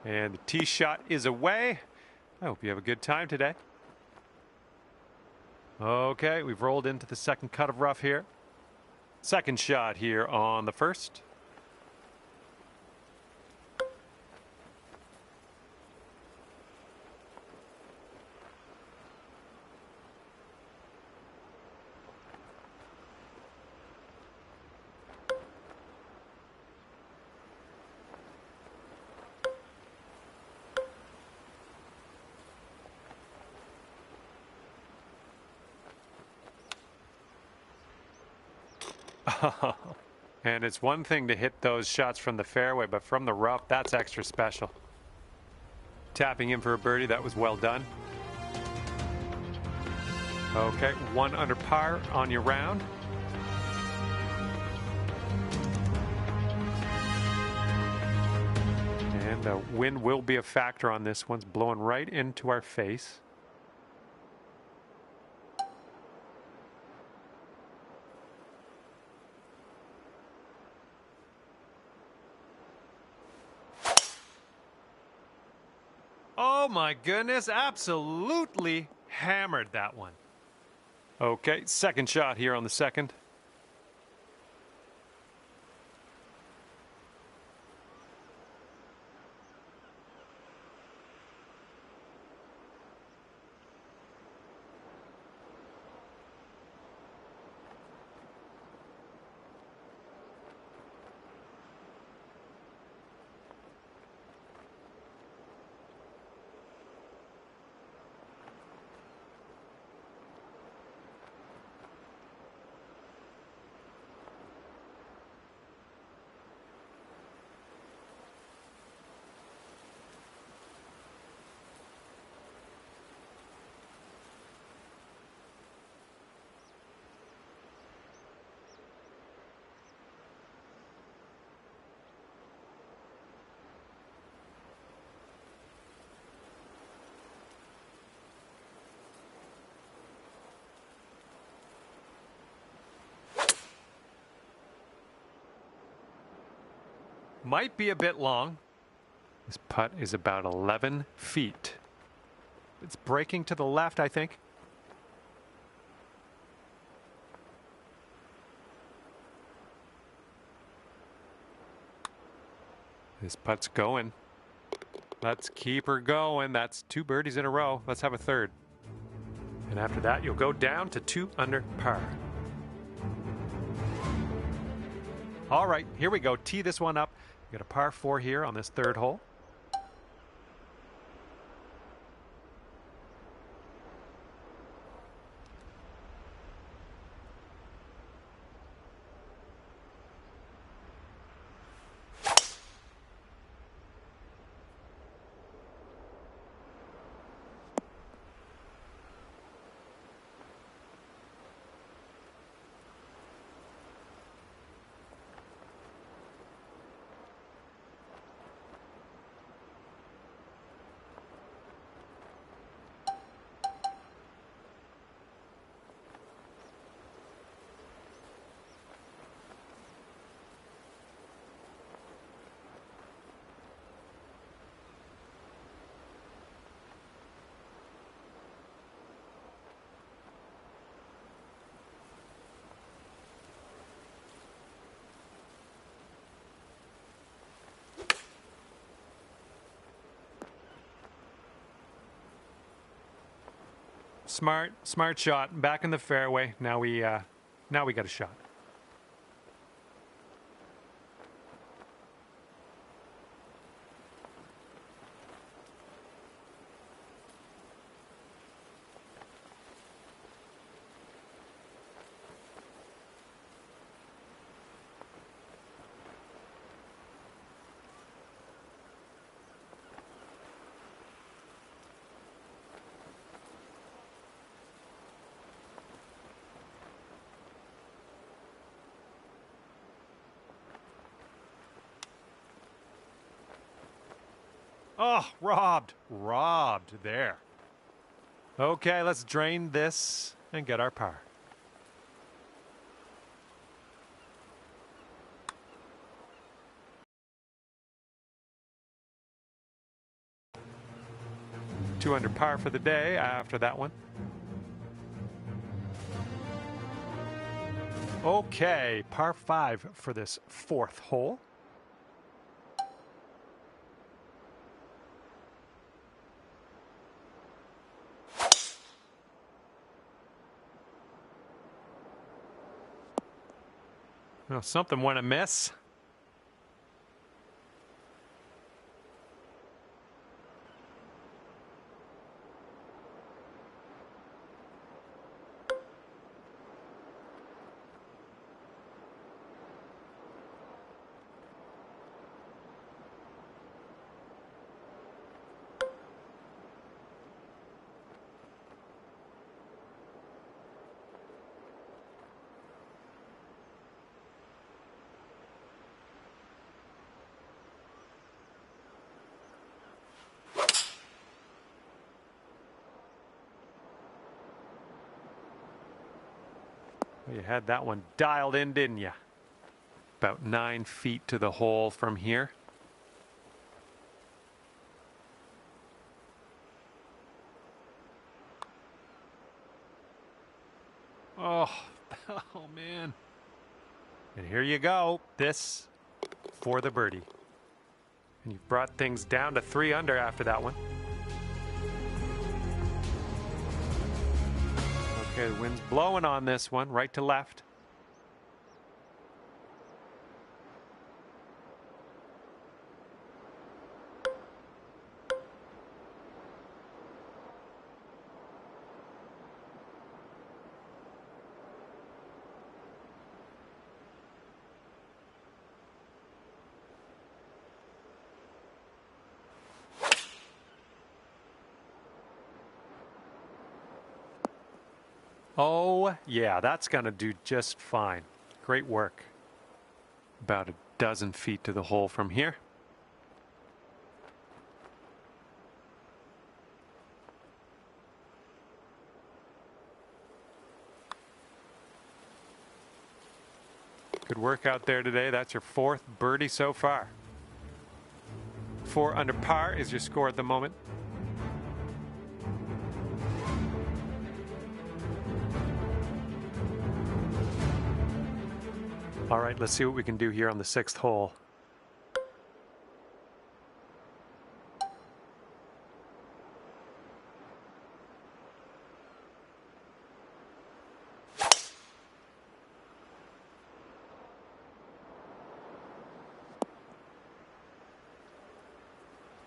And the tee shot is away. I hope you have a good time today. Okay, we've rolled into the second cut of rough here. Second shot here on the first. And it's one thing to hit those shots from the fairway, but from the rough, that's extra special. Tapping in for a birdie, that was well done. Okay, 1 under par on your round. And the wind will be a factor on this one. It's blowing right into our face. Oh my goodness, absolutely hammered that one. Okay, second shot here on the second. Might be a bit long. This putt is about 11 feet. It's breaking to the left, I think. This putt's going. Let's keep her going. That's 2 birdies in a row. Let's have a third. And after that, you'll go down to 2 under par. All right, here we go. Tee this one up. We got a par 4 here on this third hole. Smart shot. Back in the fairway. Now we got a shot. Oh, robbed there. Okay, let's drain this and get our par. 2 under par for the day after that one. Okay, par 5 for this 4th hole. Well, something went amiss. You had that one dialed in, didn't you? About 9 feet to the hole from here. Oh, oh man. And here you go. This for the birdie. And you've brought things down to 3 under after that one. Okay, the wind's blowing on this one, right to left. Oh, yeah, that's going to do just fine. Great work. About a dozen feet to the hole from here. Good work out there today. That's your 4th birdie so far. 4 under par is your score at the moment. All right, let's see what we can do here on the 6th hole.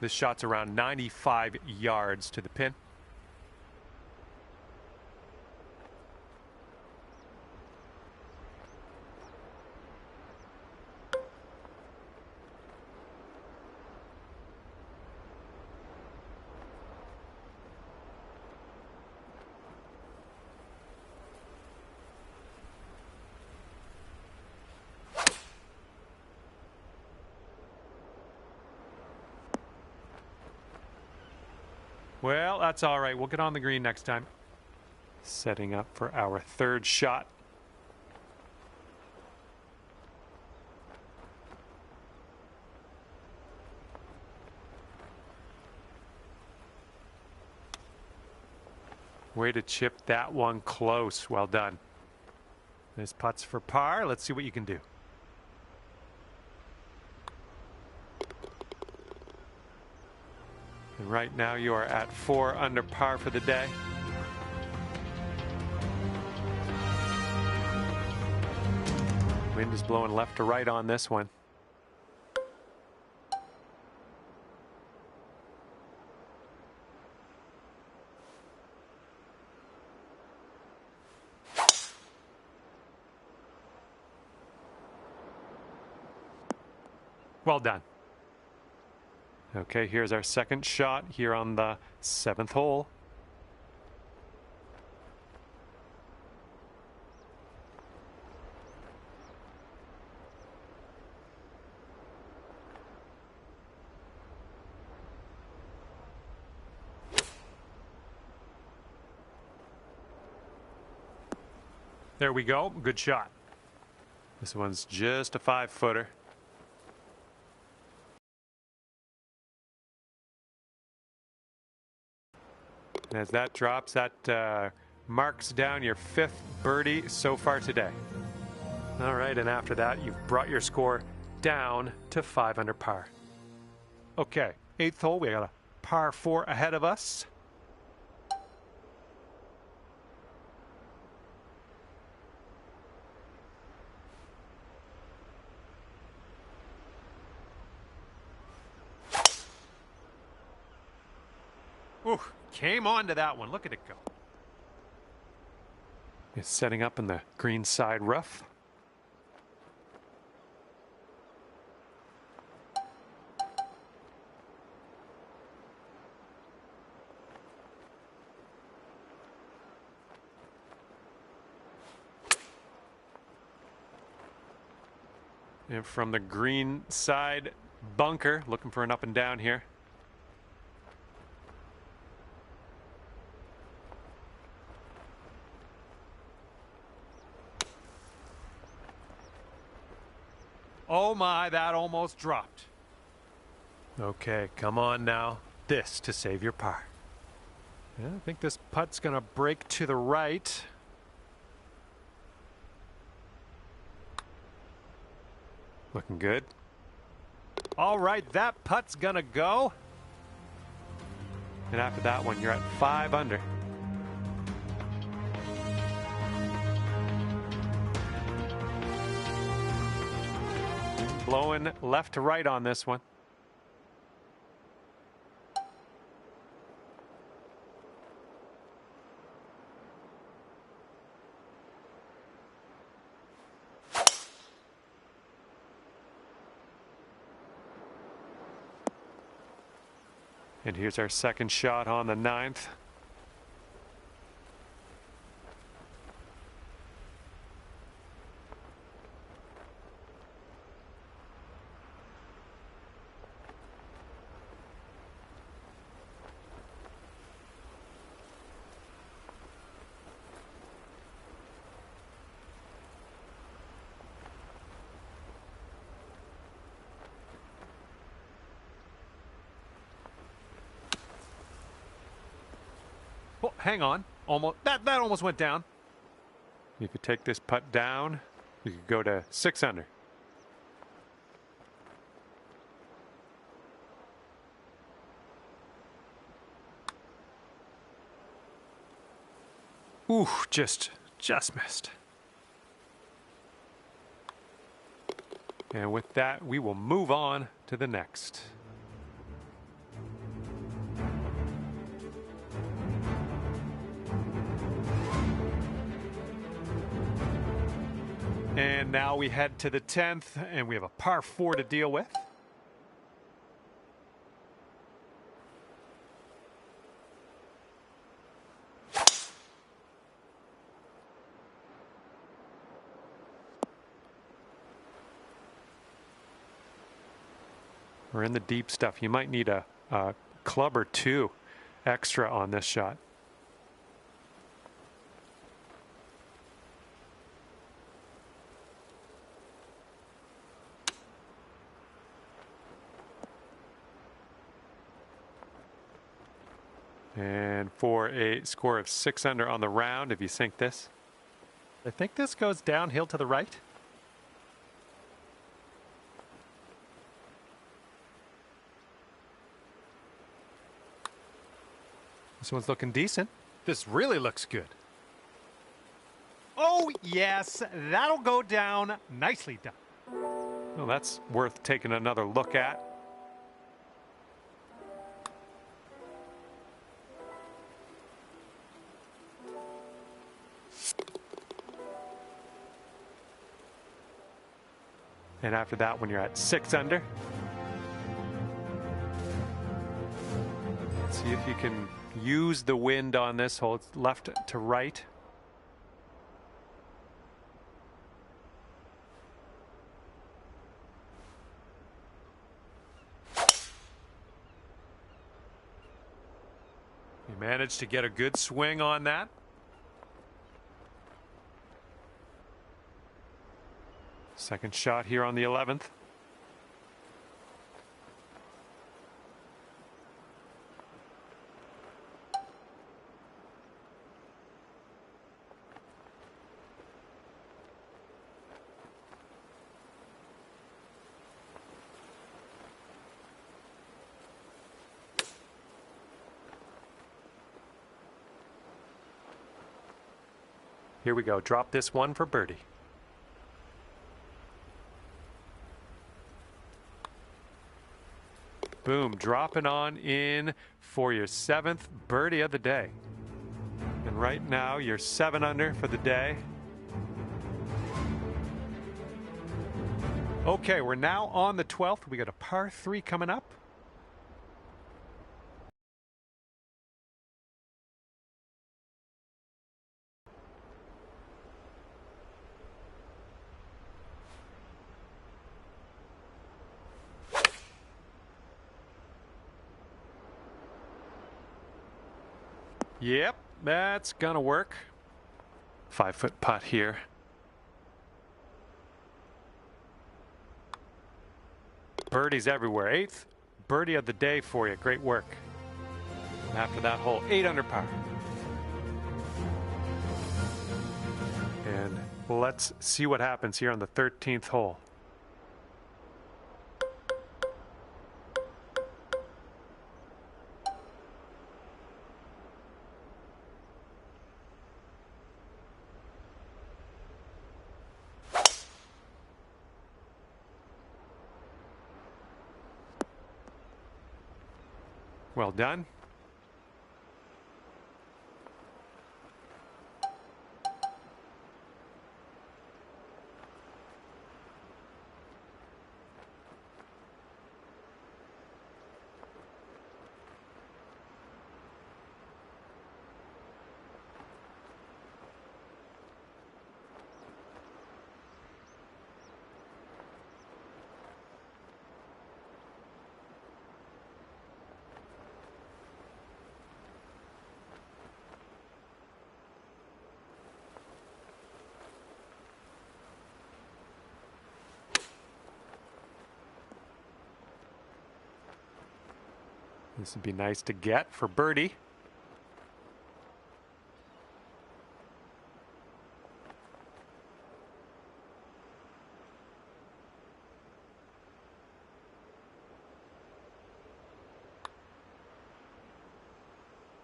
This shot's around 95 yards to the pin. Well, that's all right. We'll get on the green next time. Setting up for our 3rd shot. Way to chip that one close. Well done. This putt's for par. Let's see what you can do. And right now you are at 4 under par for the day. Wind is blowing left to right on this one. Well done. Okay, here's our 2nd shot here on the 7th hole. There we go. Good shot. This one's just a 5-footer. And as that drops, that marks down your 5th birdie so far today. All right, and after that, you've brought your score down to 5 under par. Okay, 8th hole, we got a par 4 ahead of us. Ooh, came on to that one. Look at it go. It's setting up in the green side rough. And from the green side bunker, looking for an up and down here. Oh my, that almost dropped. Okay, come on now. This to save your par. Yeah, I think this putt's gonna break to the right. Looking good. All right, that putt's gonna go. And after that one, you're at 5 under. Blowing left to right on this one. And here's our second shot on the 9th. Oh, hang on. Almost that almost went down. You could take this putt down. You could go to 6 under. Ooh, just missed. And with that, we will move on to the next. And now we head to the 10th, and we have a par 4 to deal with. We're in the deep stuff. You might need a club or 2 extra on this shot. And for a score of 6 under on the round, if you sink this, I think this goes downhill to the right. This one's looking decent. This really looks good. Oh, yes, that'll go down. Nicely done. Well, that's worth taking another look at. And after that, when you're at 6 under, see if you can use the wind on this hole. It's left to right. You managed to get a good swing on that. Second shot here on the 11th. Here we go. Drop this one for birdie. Boom, dropping on in for your 7th birdie of the day. And right now, you're 7 under for the day. Okay, we're now on the 12th. We got a par 3 coming up. Yep, that's gonna work. 5-foot putt here. Birdies everywhere. 8th birdie of the day for you. Great work. And after that hole, 8 under par. And let's see what happens here on the 13th hole. Well done. This would be nice to get for birdie.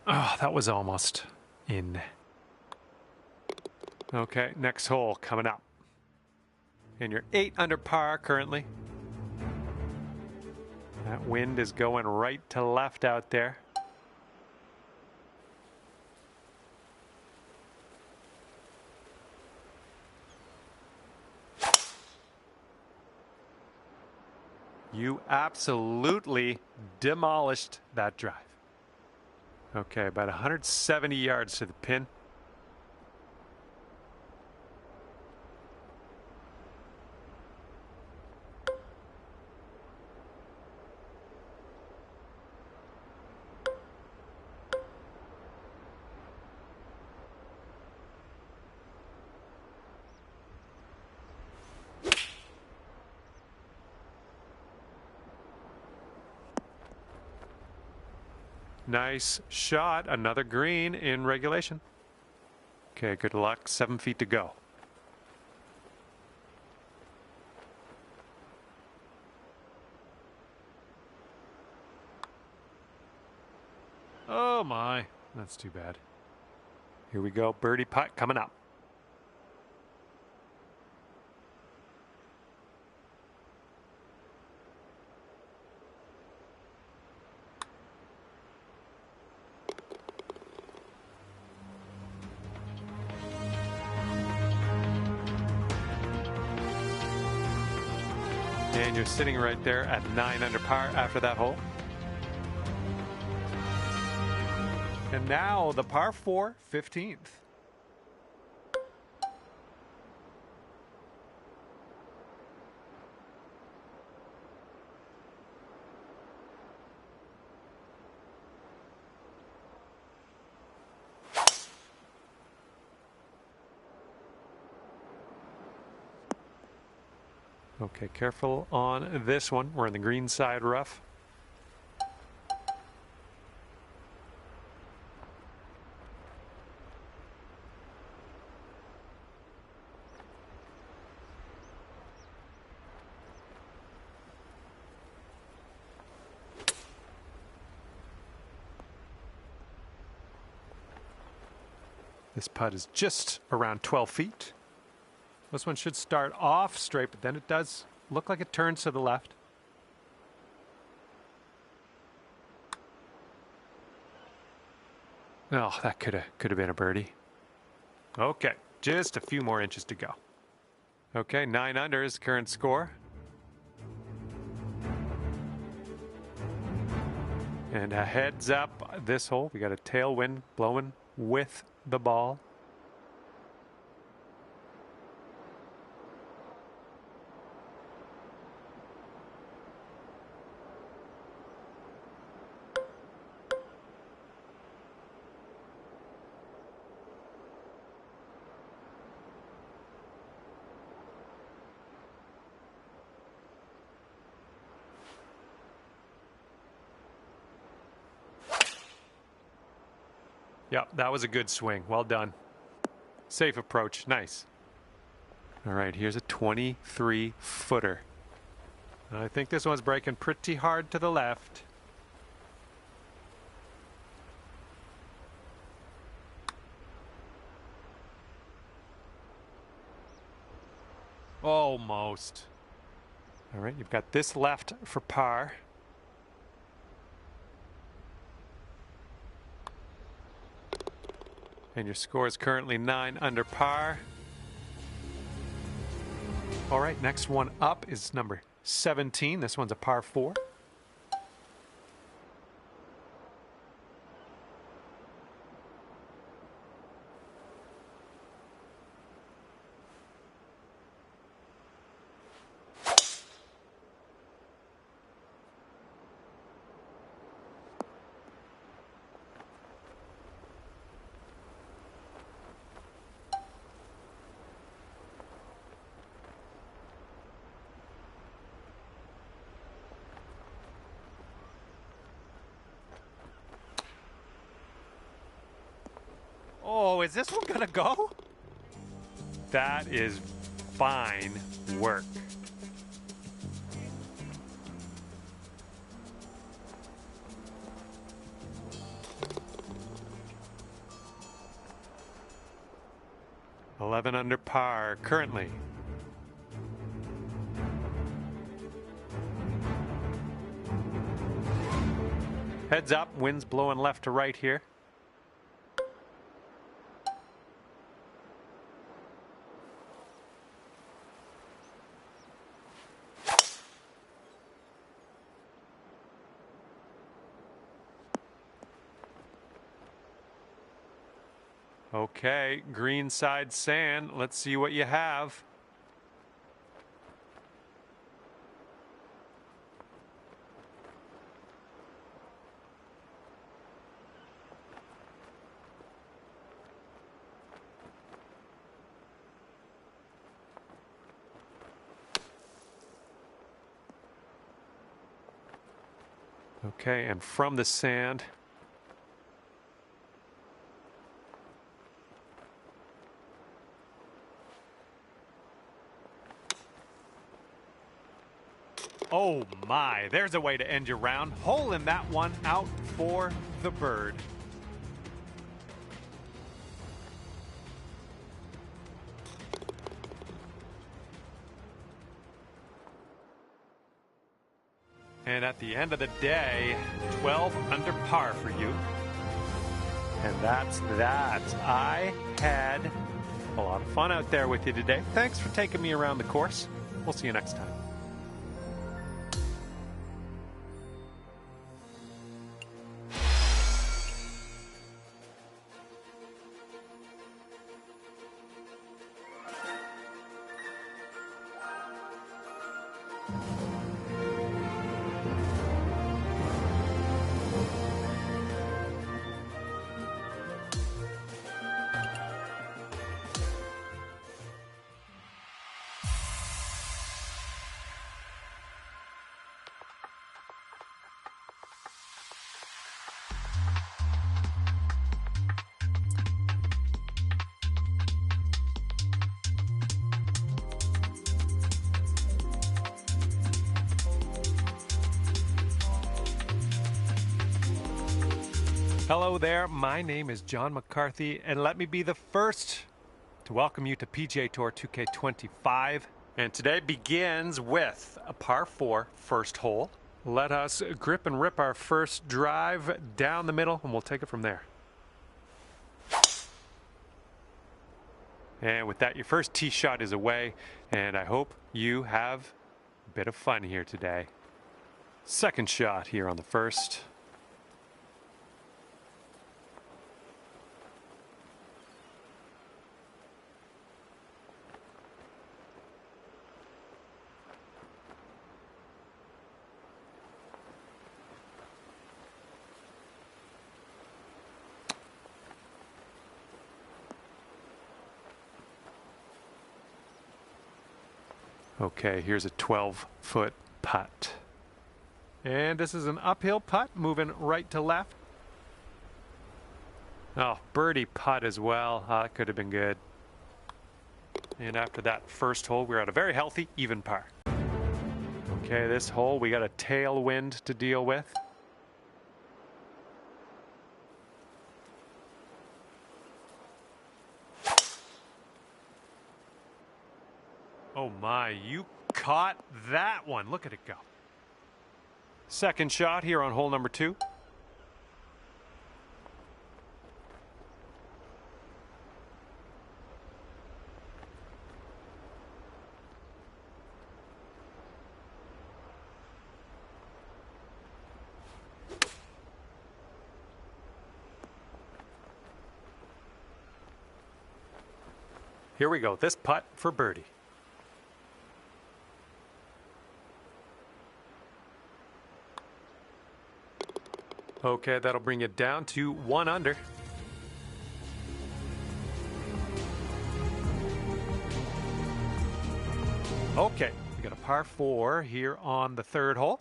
Oh, that was almost in. Okay, next hole coming up. And you're 8 under par currently. That wind is going right to left out there. You absolutely demolished that drive. Okay, about 170 yards to the pin. Nice shot. Another green in regulation. Okay, good luck. 7 feet to go. Oh my, that's too bad. Here we go. Birdie putt coming up. And you're sitting right there at 9 under par after that hole. And now the par 4, 15th. Okay, careful on this one. We're on the green side rough. This putt is just around 12 feet. This one should start off straight, but then it does look like it turns to the left. Oh, that could have been a birdie. Okay, just a few more inches to go. Okay, 9 under is current score. And a heads up this hole. We got a tailwind blowing with the ball. Yep, that was a good swing. Well done. Safe approach. Nice. All right, here's a 23-footer. I think this one's breaking pretty hard to the left. Almost. All right, you've got this left for par. And your score is currently 9 under par. All right, next one up is number 17. This one's a par 4. Oh, is this one gonna go? That is fine work. $11 under par currently. Heads up, wind's blowing left to right here. Okay, green side sand. Let's see what you have. Okay, and from the sand, oh my, there's a way to end your round. Holing that one out for the bird. And at the end of the day, 12 under par for you. And that's that. I had a lot of fun out there with you today. Thanks for taking me around the course. We'll see you next time. Hello there, my name is John McCarthy, and let me be the first to welcome you to PGA Tour 2K25. And today begins with a par 4 first hole. Let us grip and rip our first drive down the middle, and we'll take it from there. And with that, your first tee shot is away, and I hope you have a bit of fun here today. Second shot here on the first. Okay, here's a 12-foot putt. And this is an uphill putt, moving right to left. Oh, birdie putt as well. That could have been good. And after that first hole, we're at a very healthy, even par. Okay, this hole, we got a tailwind to deal with. Oh my, you caught that one. Look at it go. Second shot here on hole number 2. Here we go, this putt for birdie. Okay, that'll bring it down to 1 under. Okay, we got a par 4 here on the third hole.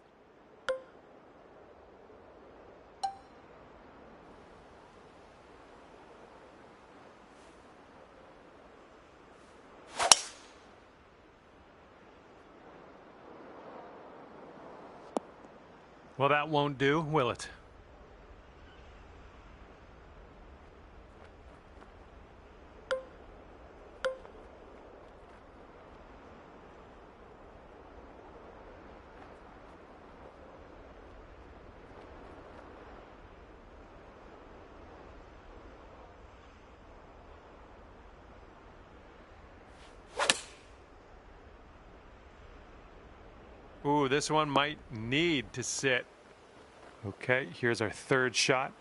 Well, that won't do, will it? Ooh, this one might need to sit. Okay, here's our third shot.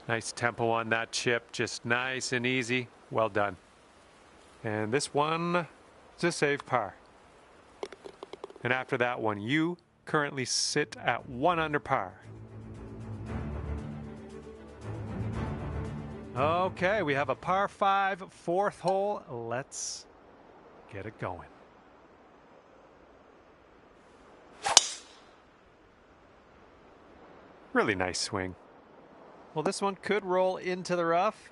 Nice tempo on that chip, just nice and easy. Well done. And this one is a safe par. And after that one, you currently sit at 1 under par. Okay, we have a par 5 fourth hole. Let's get it going. Really nice swing. Well, this one could roll into the rough.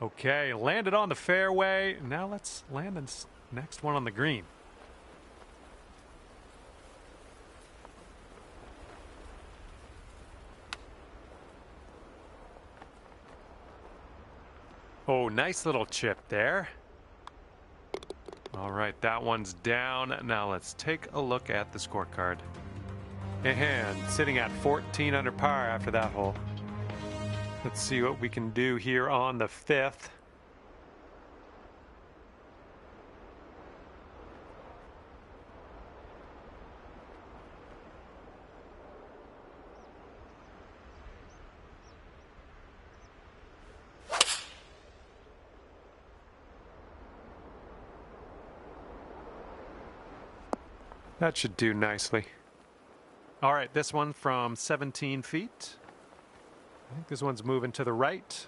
Okay, landed on the fairway. Now let's land the next one on the green. Oh, nice little chip there. All right, that one's down. Now let's take a look at the scorecard. And sitting at 14 under par after that hole. Let's see what we can do here on the 5th. That should do nicely. All right, this one from 17 feet. I think this one's moving to the right.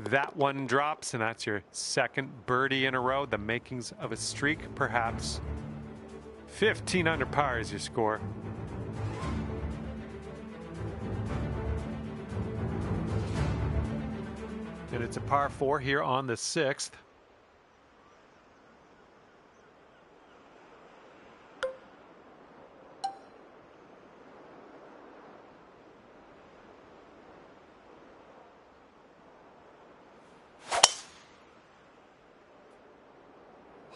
That one drops, and that's your second birdie in a row. The makings of a streak, perhaps. 15 under par is your score. And it's a par 4 here on the 6th.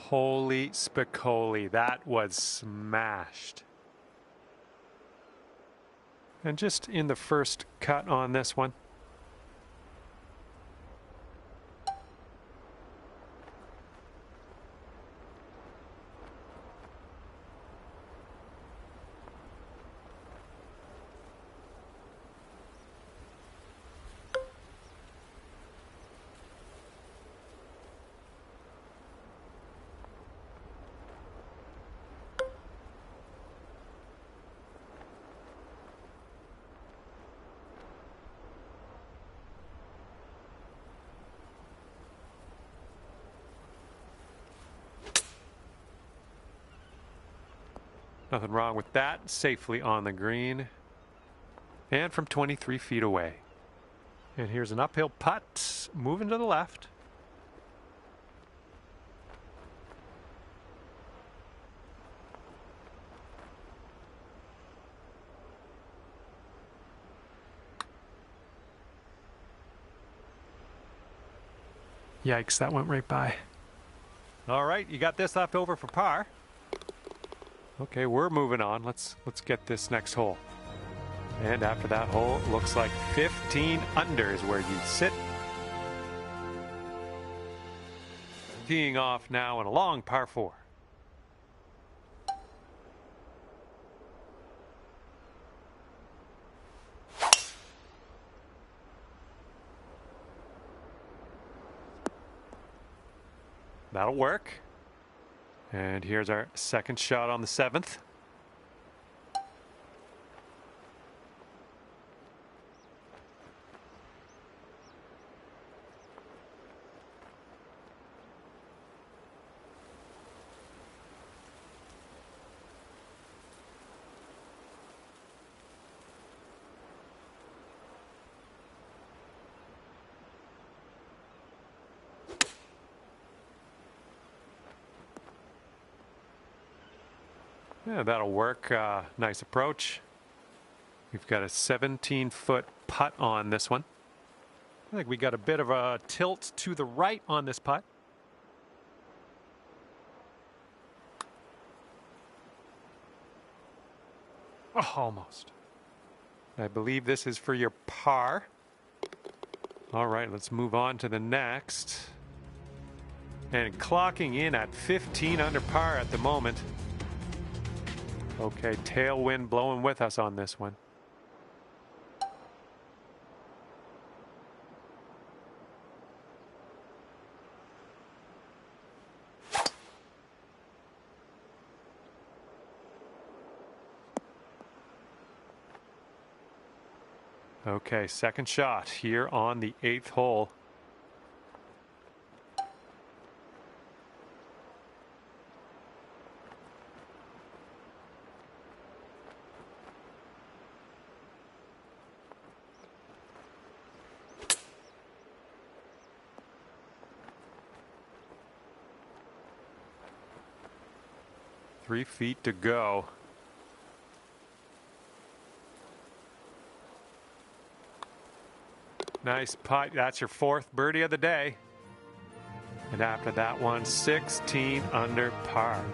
Holy spicoli, that was smashed. And just in the first cut on this one. Nothing wrong with that. Safely on the green. And from 23 feet away. And here's an uphill putt. Moving to the left. Yikes, that went right by. All right, you got this left over for par. Okay, we're moving on. Let's get this next hole. And after that hole, it looks like 15 under is where you sit. Teeing off now in a long par 4. That'll work. And here's our second shot on the 7th. Yeah, that'll work. Nice approach. We've got a 17-foot putt on this one. I think we got a bit of a tilt to the right on this putt. Oh, almost. I believe this is for your par. All right, let's move on to the next. And clocking in at 15 under par at the moment. Okay, tailwind blowing with us on this one. Okay, second shot here on the 8th hole. Three feet to go. Nice putt. That's your 4th birdie of the day. And after that one, 16 under par.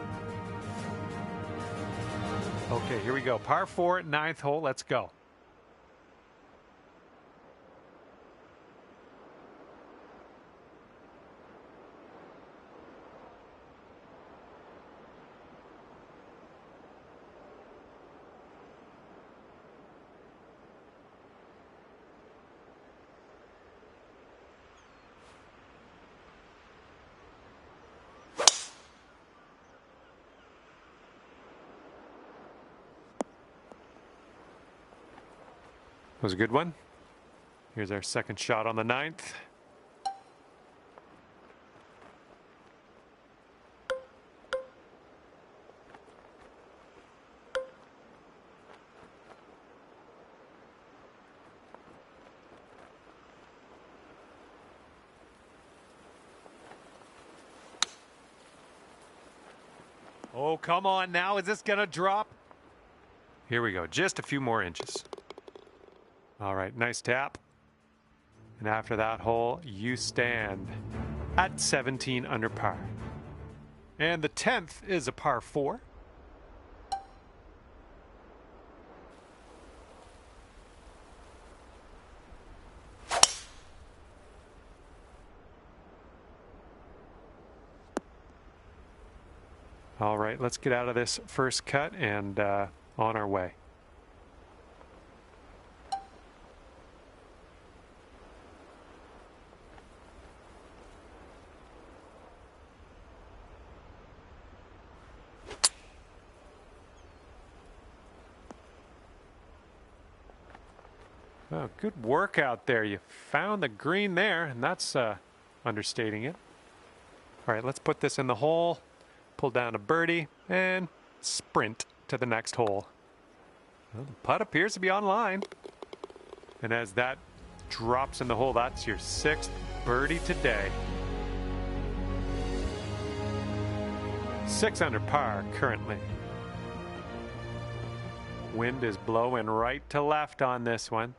Okay, here we go. Par 4, 9th hole. Let's go. Was a good one. Here's our second shot on the 9th. Oh, come on now. Is this going to drop? Here we go. Just a few more inches. All right, nice tap. And after that hole, you stand at 17 under par. And the 10th is a par 4. All right, let's get out of this first cut and on our way. Oh, good work out there. You found the green there, and that's understating it. All right, let's put this in the hole. Pull down a birdie and sprint to the next hole. Well, the putt appears to be online. And as that drops in the hole, that's your 6th birdie today. 6 under par currently. Wind is blowing right to left on this one.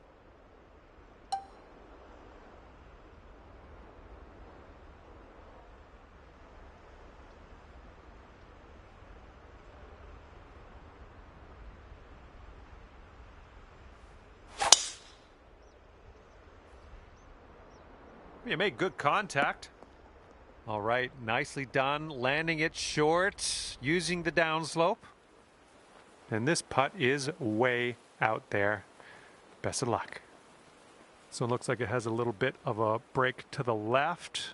You made good contact. All right, nicely done. Landing it short, using the downslope. And this putt is way out there. Best of luck. So it looks like it has a little bit of a break to the left.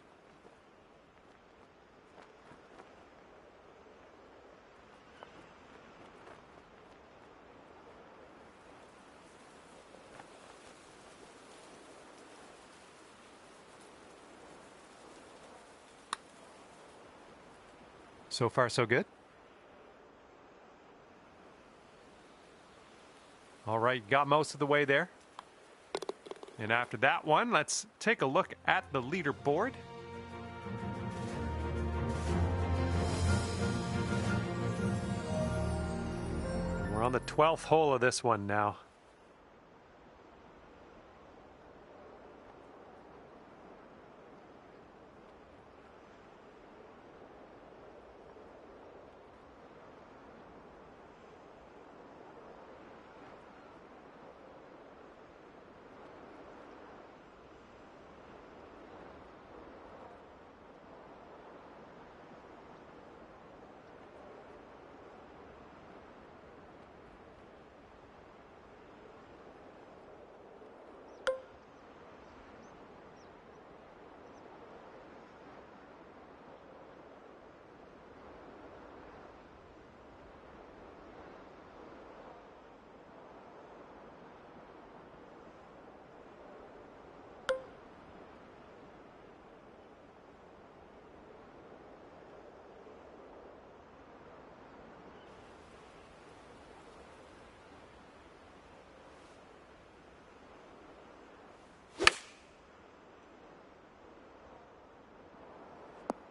So far, so good. All right, got most of the way there. And after that one, let's take a look at the leaderboard. We're on the 12th hole of this one now.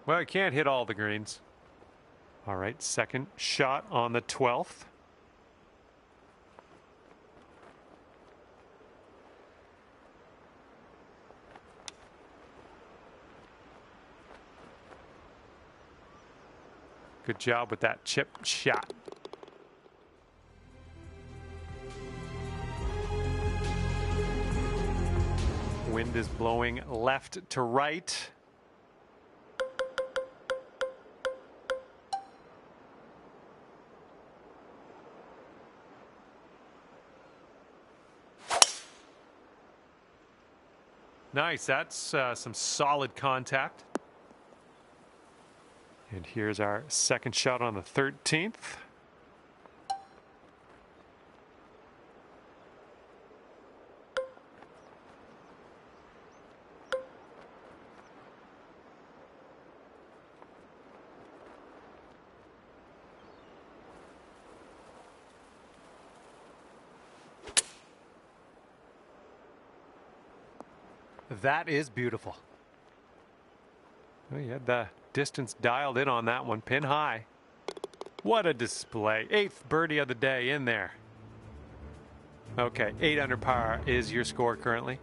Well, I can't hit all the greens. All right, second shot on the 12th. Good job with that chip shot. Wind is blowing left to right. Nice, that's some solid contact. And here's our second shot on the 13th. That is beautiful. Oh, you had the distance dialed in on that one, pin high. What a display. 8th birdie of the day in there. Okay, 8 under par is your score currently.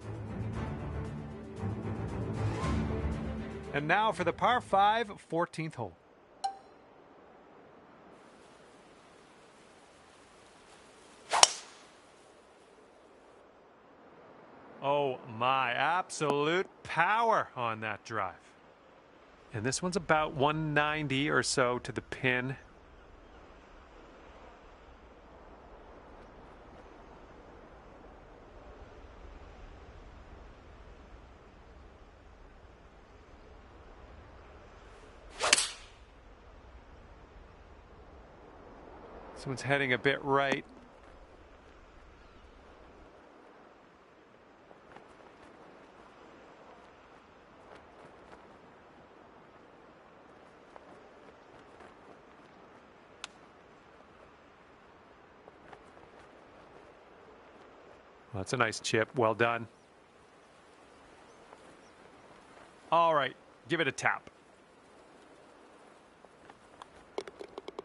And now for the par 5, 14th hole. Oh my, absolute power on that drive. And this one's about 190 or so to the pin. This one's heading a bit right. Well, that's a nice chip. Well done. All right, give it a tap.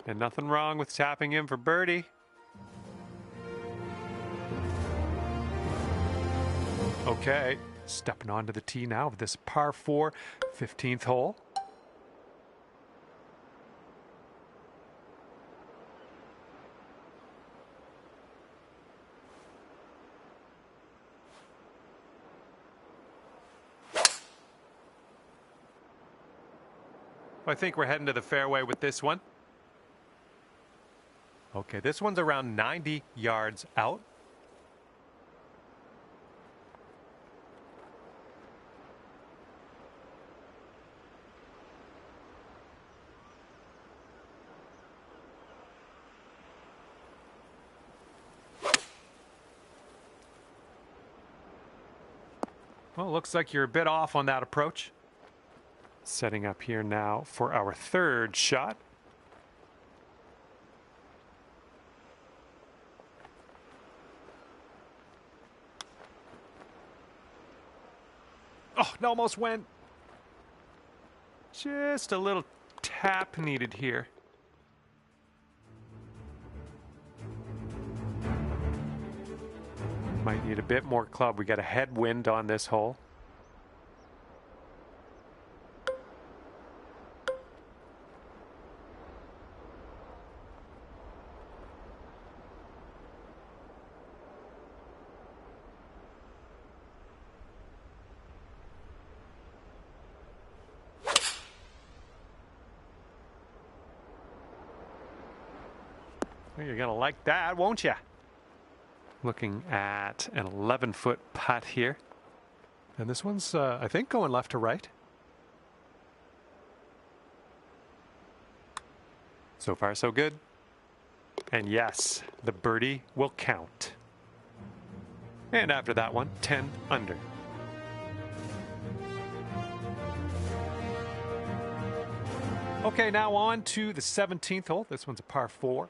And nothing wrong with tapping him for birdie. Okay, stepping onto the tee now of this par 4, 15th hole. I think we're heading to the fairway with this one. Okay, this one's around 90 yards out. Well, looks like you're a bit off on that approach. Setting up here now for our 3rd shot. Oh, it almost went. Just a little tap needed here. Might need a bit more club. We got a headwind on this hole. You're going to like that, won't you? Looking at an 11-foot putt here. And this one's, I think, going left to right. So far, so good. And yes, the birdie will count. And after that one, 10 under. Okay, now on to the 17th hole. This one's a par 4.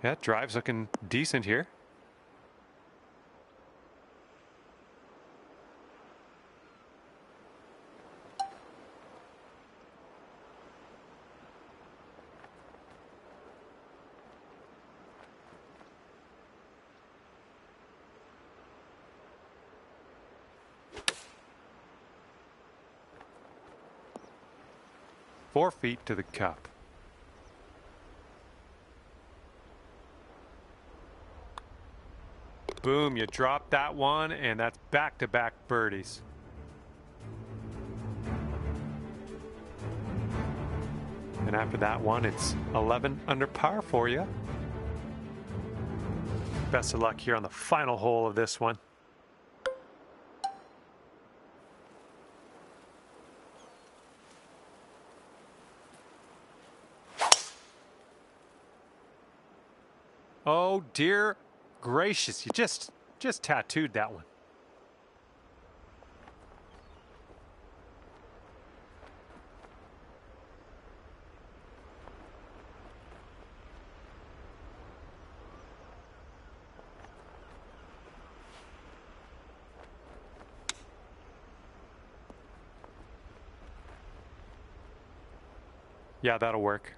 Yeah, drive's looking decent here. Four feet to the cup. Boom, you drop that one, and that's back-to-back birdies. And after that one, it's 11 under par for you. Best of luck here on the final hole of this one. Oh, dear gracious, you just tattooed that one. Yeah, that'll work.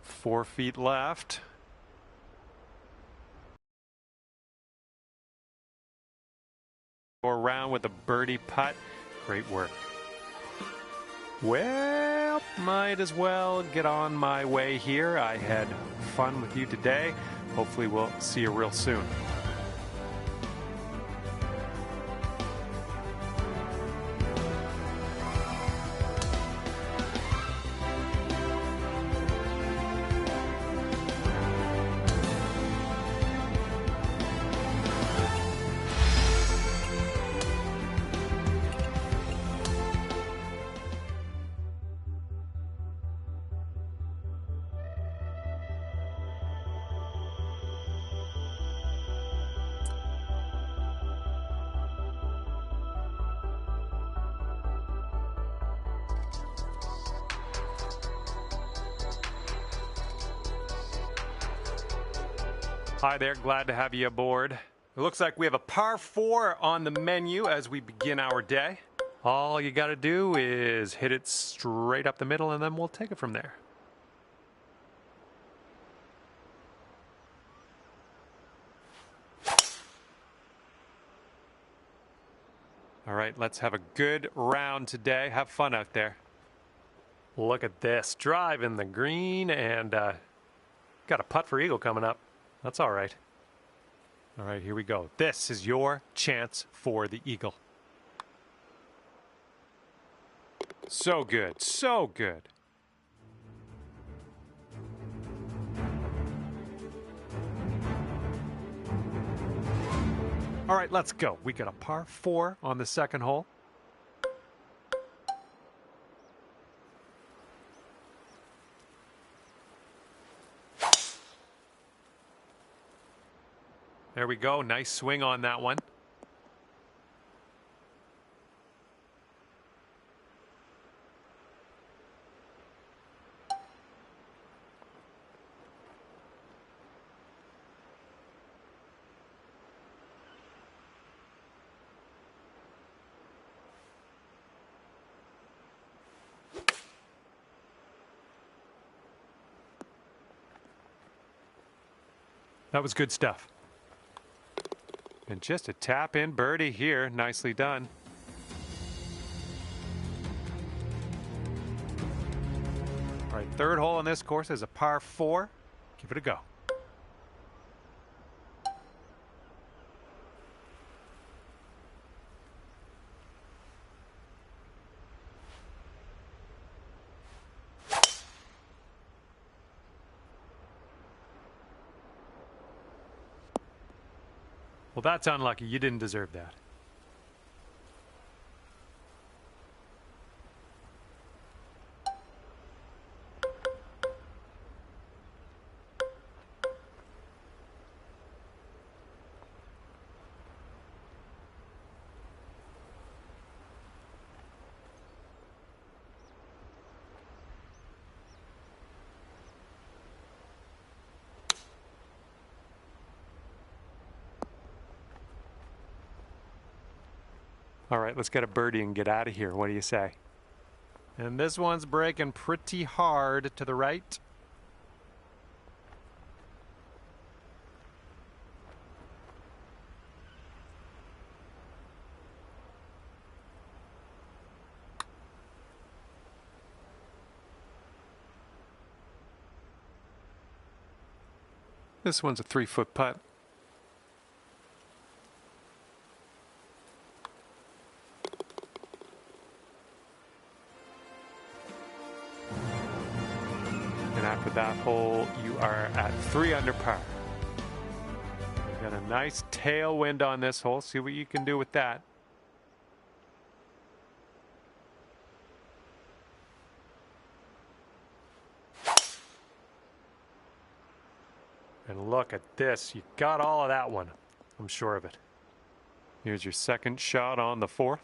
4 feet left. Go around with a birdie putt. Great work. Well, might as well get on my way here. I had fun with you today. Hopefully we'll see you real soon. Hi there, glad to have you aboard. It looks like we have a par 4 on the menu as we begin our day. All you got to do is hit it straight up the middle and then we'll take it from there. All right, let's have a good round today. Have fun out there. Look at this, drive in the green and got a putt for eagle coming up. That's all right. All right, here we go. This is your chance for the eagle. So good, so good. All right, let's go. We got a par 4 on the second hole. There we go. Nice swing on that one. That was good stuff. And just a tap-in birdie here. Nicely done. All right, third hole on this course is a par 4. Give it a go. Well, that's unlucky. You didn't deserve that. All right, let's get a birdie and get out of here. What do you say? And this one's breaking pretty hard to the right. This one's a 3-foot putt. And after that hole, you are at 3 under par. You've got a nice tailwind on this hole. See what you can do with that. And look at this. You got all of that one. I'm sure of it. Here's your second shot on the 4th.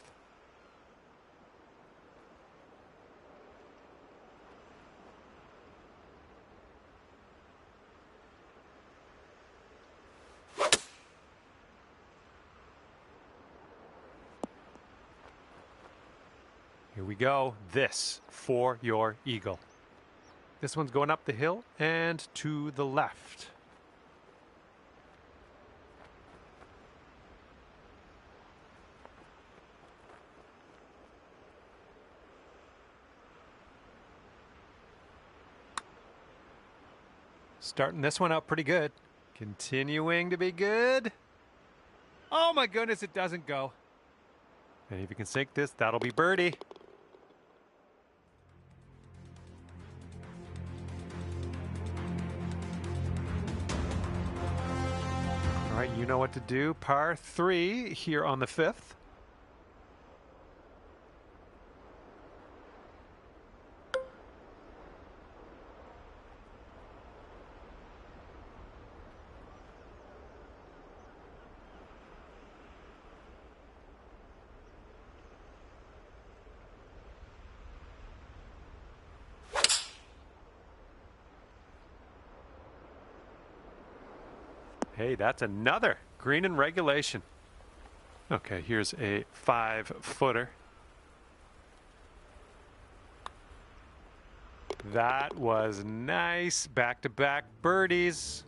Here we go. This for your eagle. This one's going up the hill and to the left. Starting this one out pretty good. Continuing to be good. Oh my goodness, it doesn't go. And if you can sink this, that'll be birdie. All right, you know what to do. Par 3 here on the 5th. Hey, that's another green in regulation. Okay, here's a 5-footer. That was nice. Back-to-back birdies.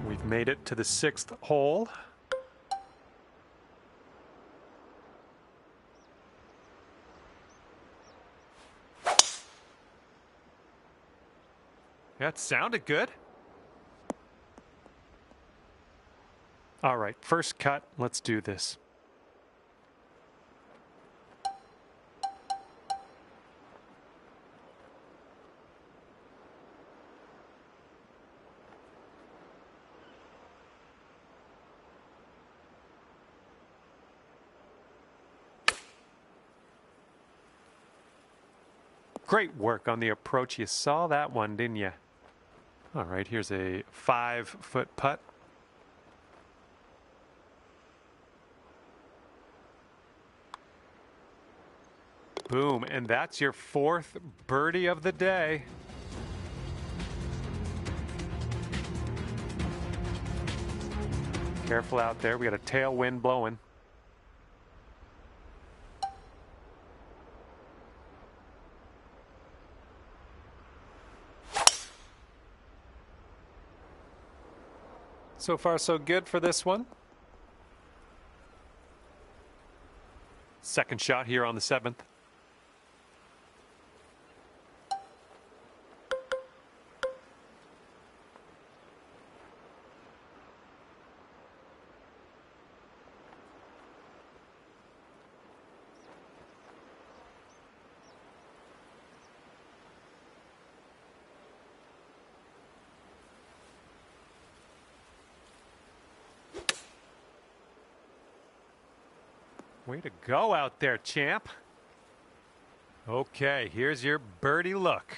We've made it to the 6th hole. That sounded good. All right, first cut. Let's do this. Great work on the approach. You saw that one, didn't you? All right, here's a 5-foot putt. Boom, and that's your 4th birdie of the day. Careful out there, we got a tailwind blowing. So far, so good for this one. Second shot here on the 7th. Way to go out there, champ. Okay, here's your birdie look.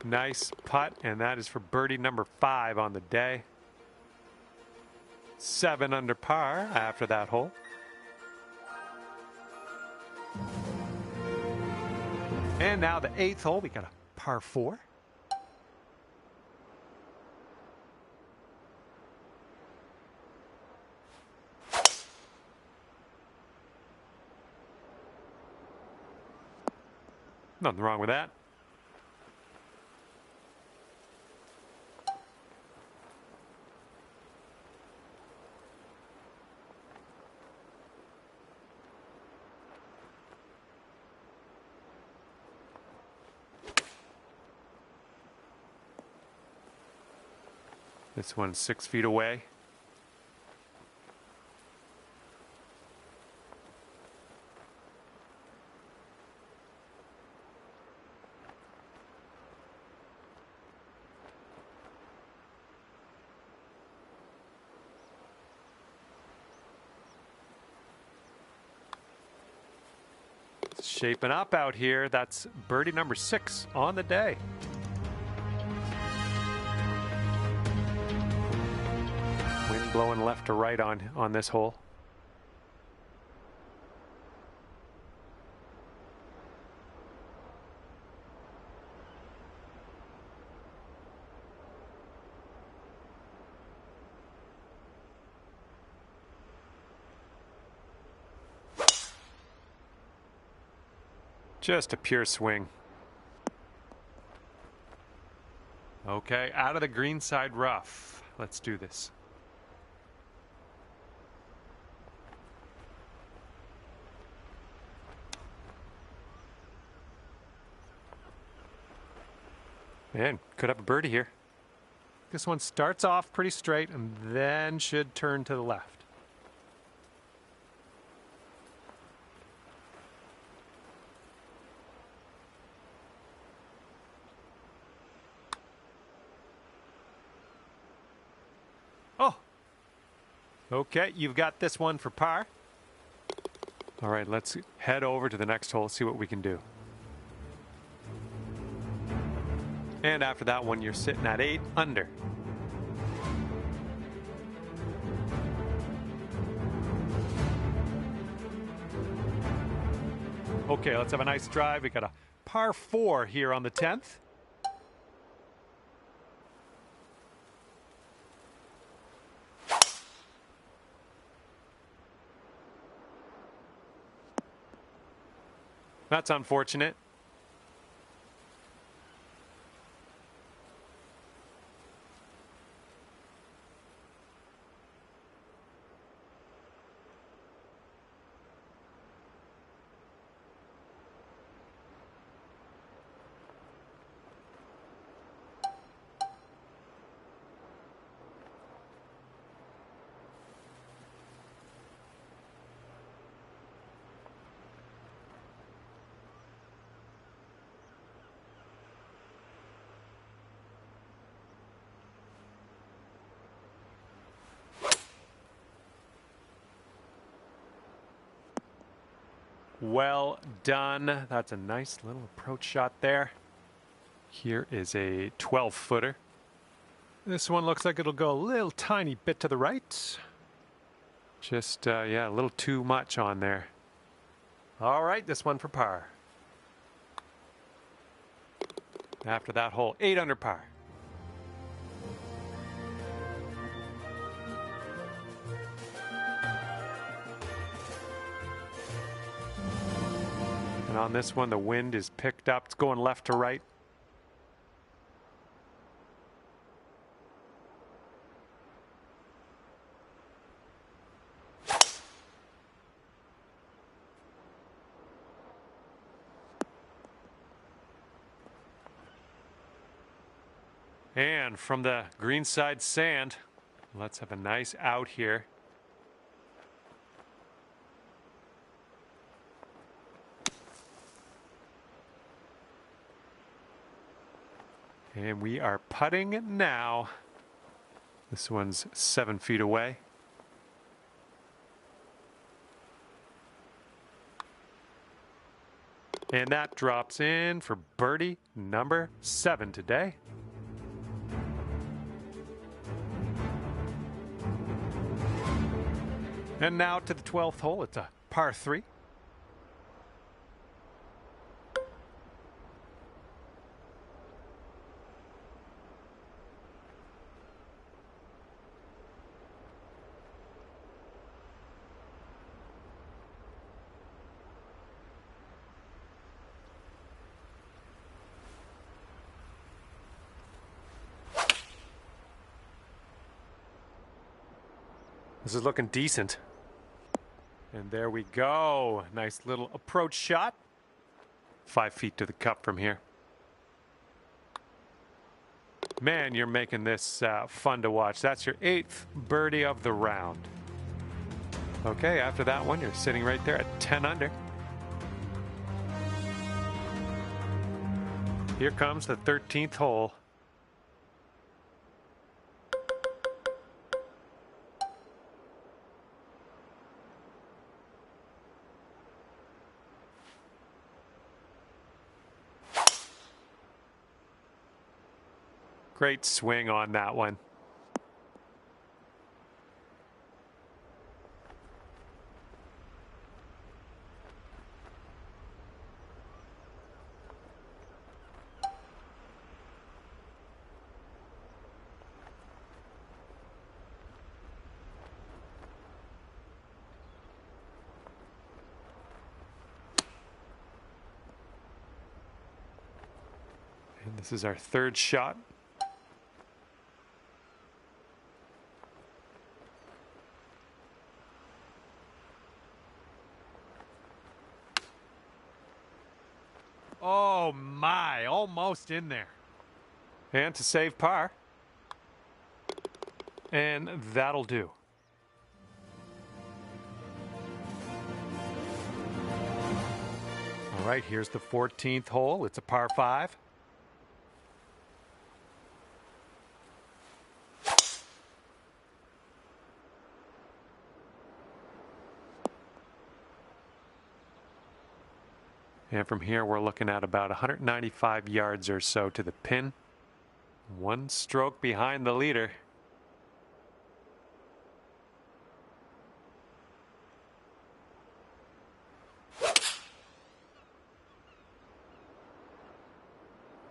Nice putt, and that is for birdie number 5 on the day. 7 under par after that hole. And now the 8th hole, we got a par 4. Nothing wrong with that. This one's 6 feet away. It's shaping up out here. That's birdie number 6 on the day. Wind blowing left to right on this hole. Just a pure swing. Okay, out of the green side rough. Let's do this. Man, could have a birdie here. This one starts off pretty straight and then should turn to the left. Oh, okay, you've got this one for par. All right, let's head over to the next hole, see what we can do. And after that one, you're sitting at 8 under. Okay, let's have a nice drive. We got a par 4 here on the 10th. That's unfortunate. Well done. That's a nice little approach shot there. Here is a 12-footer. This one looks like it'll go a little tiny bit to the right. Just, yeah, a little too much on there. All right, this one for par. After that hole, 8 under par. And on this one, the wind is picked up. It's going left to right. And from the greenside sand, let's have a nice out here. And we are putting now. This one's 7 feet away. And that drops in for birdie number 7 today. And now to the 12th hole. It's a par 3. This is looking decent. And there we go. Nice little approach shot. 5 feet to the cup from here. Man, you're making this fun to watch. That's your 8th birdie of the round. Okay, after that one, you're sitting right there at 10 under. Here comes the 13th hole. Great swing on that one. And this is our third shot. Oh my, almost in there. And to save par. And that'll do. All right, here's the 14th hole. It's a par 5. And from here, we're looking at about 195 yards or so to the pin. One stroke behind the leader.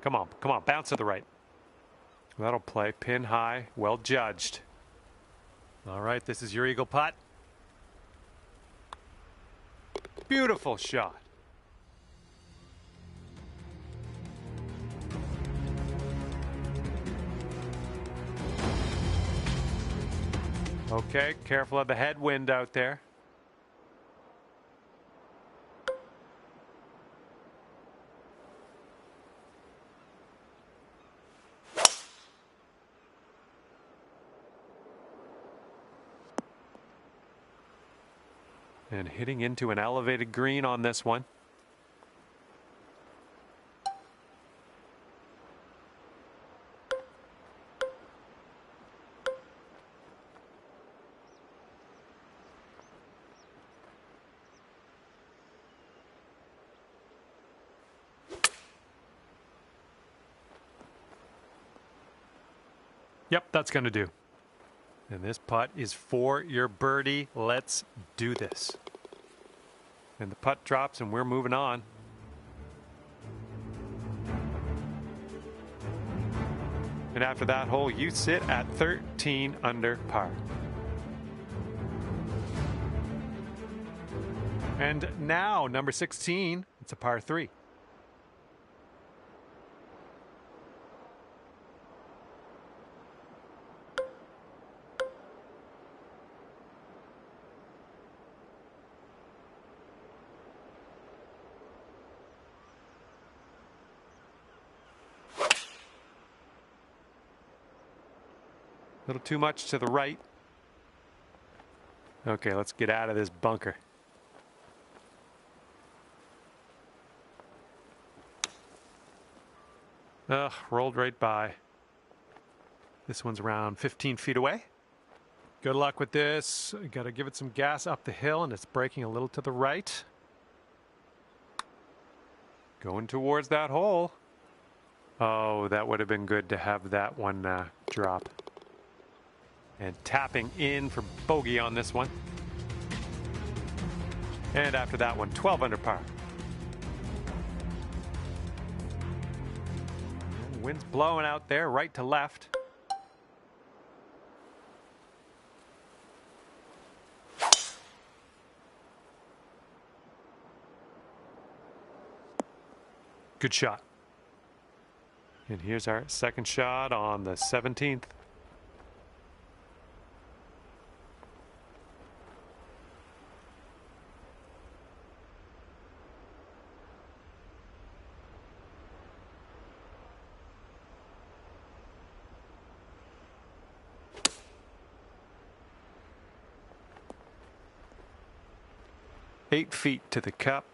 Come on, come on, bounce to the right. That'll play pin high, well judged. All right, this is your eagle putt. Beautiful shot. Okay, careful of the headwind out there. And hitting into an elevated green on this one. Yep, that's going to do. And this putt is for your birdie. Let's do this. And the putt drops and we're moving on. And after that hole, you sit at 13 under par. And now, number 16, it's a par 3. A little too much to the right. Okay, let's get out of this bunker. Ugh, rolled right by. This one's around 15 feet away. Good luck with this. Got to give it some gas up the hill, and it's braking a little to the right. Going towards that hole. Oh, that would have been good to have that one drop. And tapping in for bogey on this one. And after that one, 12 under par. And wind's blowing out there, right to left. Good shot. And here's our second shot on the 17th. Eight feet to the cup.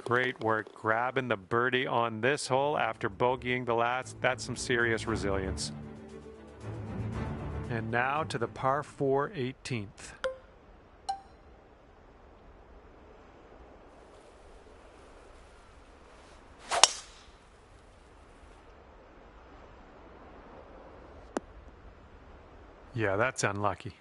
Great work grabbing the birdie on this hole after bogeying the last. That's some serious resilience. And now to the par 4 18th. Yeah, that's unlucky.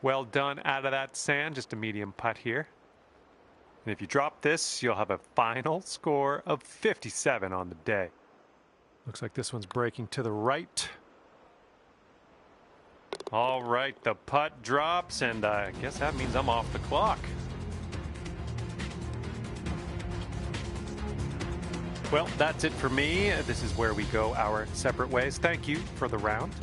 Well done out of that sand, just a medium putt here. And if you drop this, you'll have a final score of 57 on the day. Looks like this one's breaking to the right. All right, the putt drops, and I guess that means I'm off the clock. Well, that's it for me. This is where we go our separate ways. Thank you for the round.